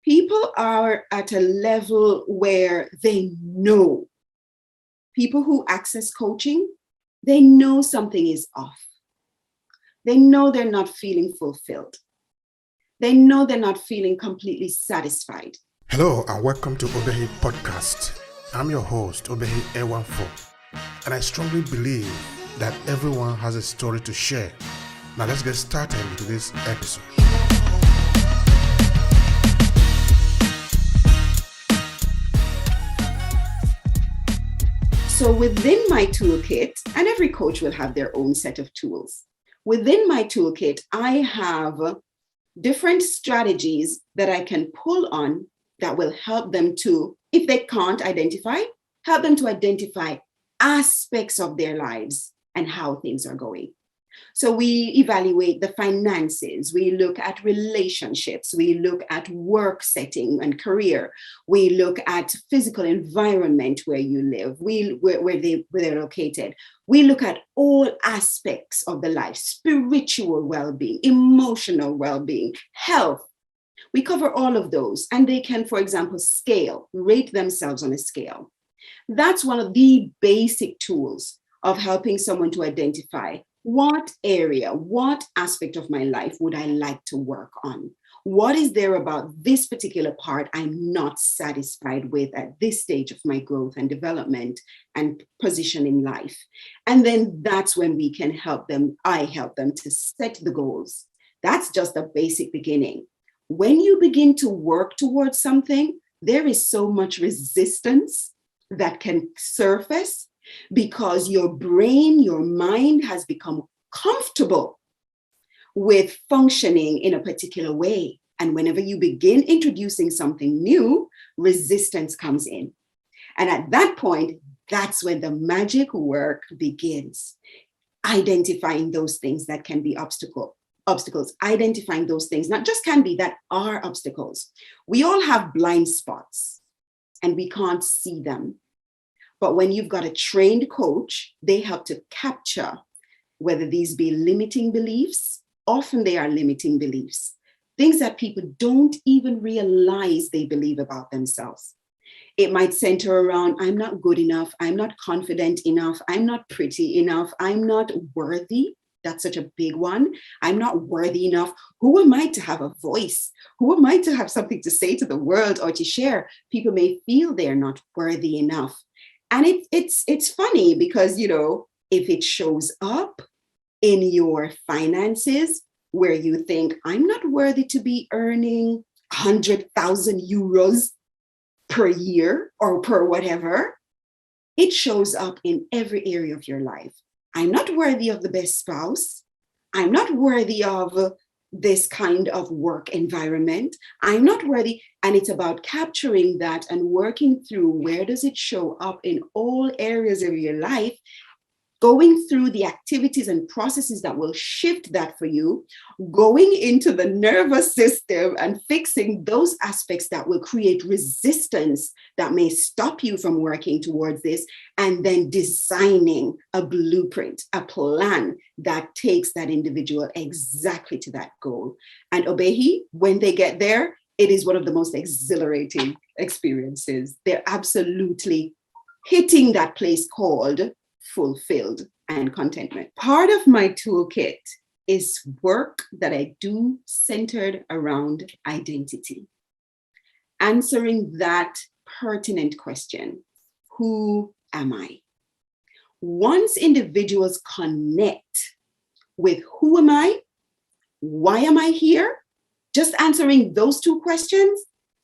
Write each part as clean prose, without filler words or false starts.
People are at a level where they know. People who access coaching, they know something is off. They know they're not feeling fulfilled. They know they're not feeling completely satisfied. Hello and welcome to Obehi Podcast. I'm your host, Obehi A14, and I strongly believe that everyone has a story to share. Now let's get started into this episode. So within my toolkit, and every coach will have their own set of tools. Within my toolkit, I have different strategies that I can pull on that will help them to, if they can't identify, help them to identify aspects of their lives and how things are going. So we evaluate the finances, we look at relationships, we look at work setting and career, we look at physical environment where you live, where they're located. We look at all aspects of the life, spiritual well-being, emotional well-being, health. We cover all of those, and they can, for example, rate themselves on a scale. That's one of the basic tools of helping someone to identify what area, what aspect of my life would I like to work on? What is there about this particular part I'm not satisfied with at this stage of my growth and development and position in life? And then that's when we can help them. I help them to set the goals. That's just a basic beginning. When you begin to work towards something, there is so much resistance that can surface because your brain, your mind has become comfortable with functioning in a particular way. And whenever you begin introducing something new, resistance comes in. And at that point, that's when the magic work begins. Identifying those things that can be obstacles, identifying those things, not just can be, that are obstacles. We all have blind spots and we can't see them. But when you've got a trained coach, they help to capture whether these be limiting beliefs. Often they are limiting beliefs, things that people don't even realize they believe about themselves. It might center around, I'm not good enough, I'm not confident enough, I'm not pretty enough, I'm not worthy. That's such a big one. I'm not worthy enough. Who am I to have a voice? Who am I to have something to say to the world or to share? People may feel they're not worthy enough. And it's funny because, if it shows up in your finances where you think, I'm not worthy to be earning 100,000 euros per year or per whatever, it shows up in every area of your life. I'm not worthy of the best spouse. I'm not worthy of this kind of work environment. I'm not worthy. And it's about capturing that and working through where does it show up in all areas of your life, going through the activities and processes that will shift that for you, going into the nervous system and fixing those aspects that will create resistance that may stop you from working towards this, and then designing a blueprint, a plan that takes that individual exactly to that goal. And Obehi, when they get there, it is one of the most exhilarating experiences. They're absolutely hitting that place called fulfilled and contentment. Part of my toolkit is work that I do centered around identity. Answering that pertinent question, who am I? Once individuals connect with who am I, why am I here, just answering those two questions,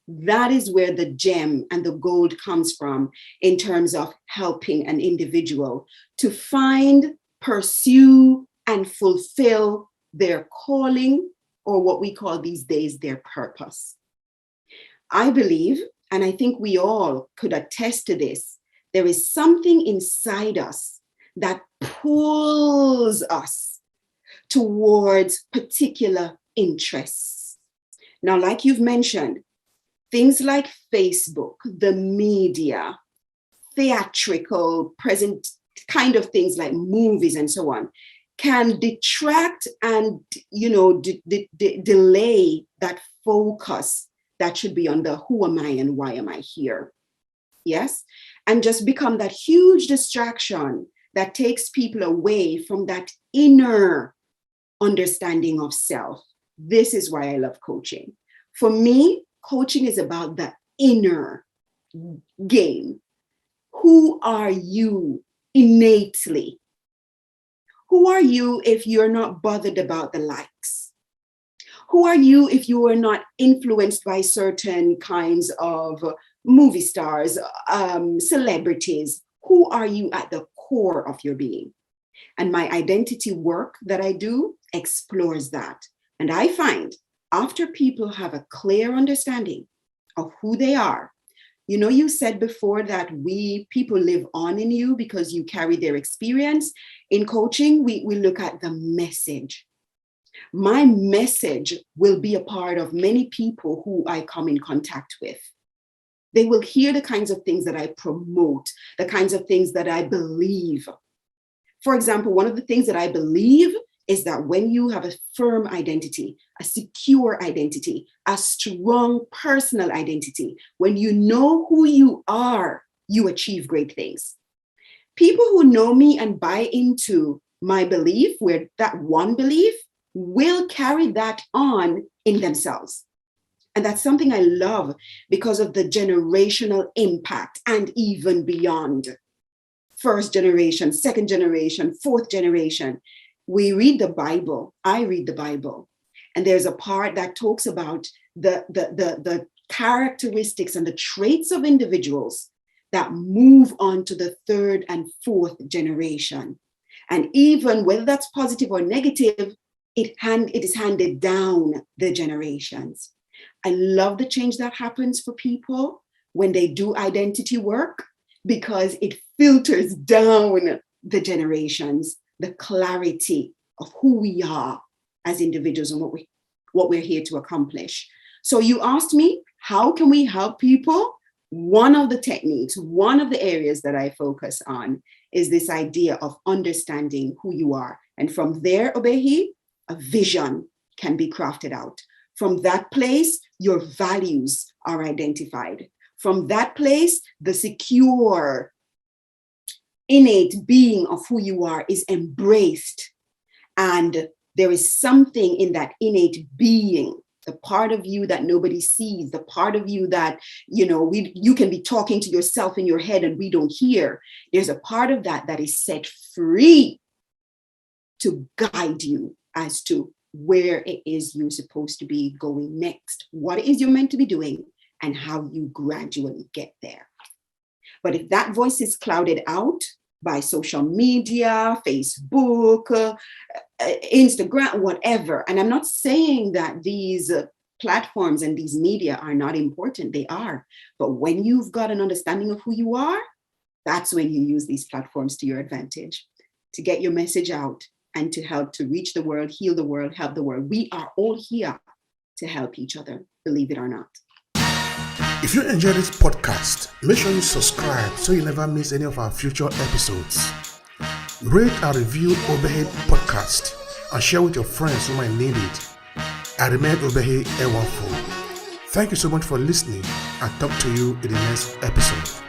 that is where the gem and the gold comes from in terms of helping an individual to find, pursue, and fulfill their calling, or what we call these days their purpose. I believe, and I think we all could attest to this, there is something inside us that pulls us towards particular interests. Now, like you've mentioned, things like Facebook, the media, theatrical, present kind of things like movies and so on, can detract and, delay that focus that should be on the who am I and why am I here? Yes. And just become that huge distraction that takes people away from that inner understanding of self. This is why I love coaching. For me, coaching is about the inner game. Who are you innately? Who are you if you're not bothered about the likes? Who are you if you are not influenced by certain kinds of movie stars, celebrities? Who are you at the core of your being? And my identity work that I do explores that. And I find after people have a clear understanding of who they are, you know, you said before that people live on in you because you carry their experience. In coaching, we look at the message. My message will be a part of many people who I come in contact with. They will hear the kinds of things that I promote, the kinds of things that I believe. For example, one of the things that I believe is that when you have a firm identity, a secure identity, a strong personal identity, when you know who you are, you achieve great things. People who know me and buy into my belief, where that one belief, will carry that on in themselves. And that's something I love because of the generational impact and even beyond. First generation, second generation, fourth generation. We read the Bible. I read the Bible. And there's a part that talks about the characteristics and the traits of individuals that move on to the third and fourth generation. And even whether that's positive or negative, it is handed down the generations. I love the change that happens for people when they do identity work because it filters down the generations, the clarity of who we are as individuals and what we're here to accomplish. So you asked me, how can we help people? One of the techniques, one of the areas that I focus on is this idea of understanding who you are. And from there, Obehi, a vision can be crafted out. From that place, your values are identified. From that place, the secure, innate being of who you are is embraced. And there is something in that innate being, the part of you that nobody sees, the part of you that, you can be talking to yourself in your head and we don't hear. There's a part of that is set free to guide you as to where it is you're supposed to be going next, what it is you're meant to be doing, and how you gradually get there. But if that voice is clouded out by social media, Facebook, Instagram, whatever, and I'm not saying that these platforms and these media are not important, they are. But when you've got an understanding of who you are, that's when you use these platforms to your advantage, to get your message out and to help to reach the world, heal the world, help the world. We are all here to help each other, believe it or not. If you enjoy this podcast, make sure you subscribe so you never miss any of our future episodes. Rate and review Obehi Podcast and share with your friends who might need it. I remain Obehi Ewanfo. Thank you so much for listening and talk to you in the next episode.